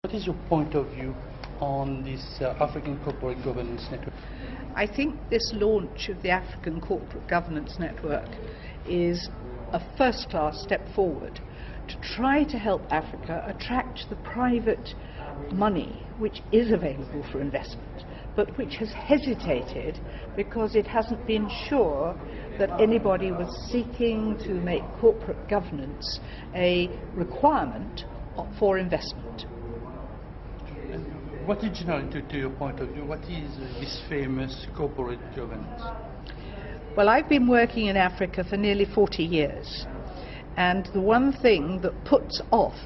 What is your point of view on this African Corporate Governance Network? I think this launch of the African Corporate Governance Network is a first-class step forward to try to help Africa attract the private money which is available for investment, but which has hesitated because it hasn't been sure that anybody was seeking to make corporate governance a requirement for investment. What is, to your point of view, what is this famous corporate governance? Well, I've been working in Africa for nearly 40 years, and the one thing that puts off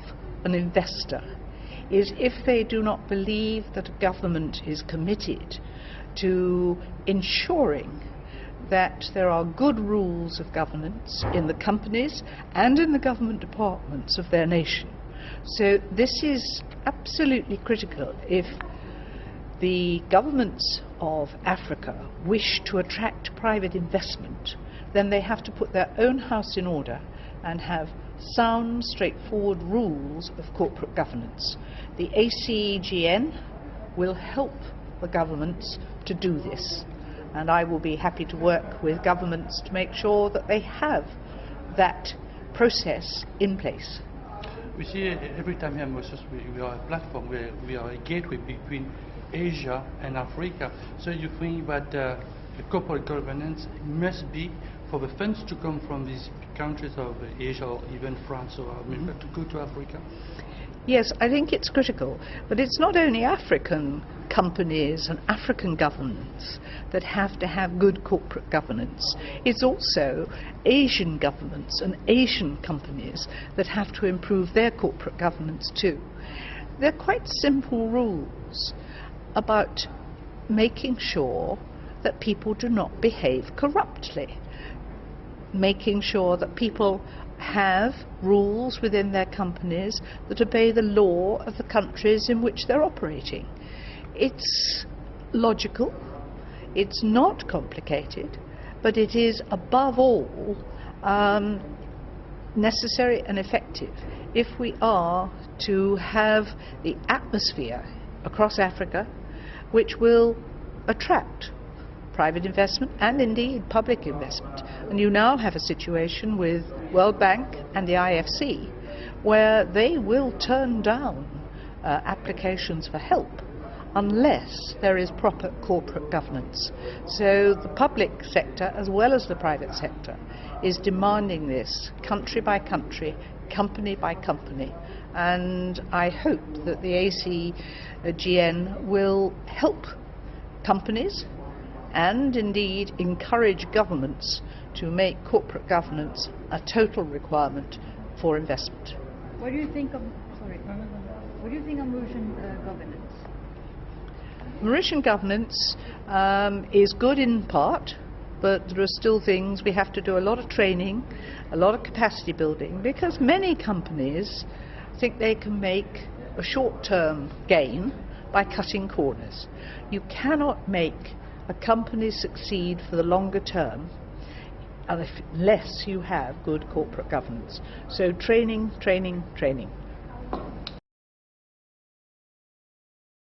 an investor is if they do not believe that a government is committed to ensuring that there are good rules of governance in the companies and in the government departments of their nation. So this is absolutely critical. If the governments of Africa wish to attract private investment, then they have to put their own house in order and have sound, straightforward rules of corporate governance. The ACGN will help the governments to do this, and I will be happy to work with governments to make sure that they have that process in place. We see every time here we are a platform where we are a gateway between Asia and Africa. So you think that the corporate governance must be for the funds to come from these countries of Asia or even France or America to go to Africa? Yes, I think it's critical, but it's not only African companies and African governments that have to have good corporate governance. It's also Asian governments and Asian companies that have to improve their corporate governance too. There are quite simple rules about making sure that people do not behave corruptly, making sure that people have rules within their companies that obey the law of the countries in which they're operating. It's logical, it's not complicated, but it is above all necessary and effective if we are to have the atmosphere across Africa which will attract private investment and indeed public investment. And you now have a situation with World Bank and the IFC where they will turn down applications for help unless there is proper corporate governance. So the public sector as well as the private sector is demanding this country by country, company by company, and I hope that the ACGN will help companies and indeed encourage governments to make corporate governance a total requirement for investment. What do you think of Mauritian governance? Mauritian governance is good in part, but there are still things we have to do. A lot of training, a lot of capacity building, because many companies think they can make a short-term gain by cutting corners. You cannot make a company succeed for the longer term unless you have good corporate governance. So training, training, training.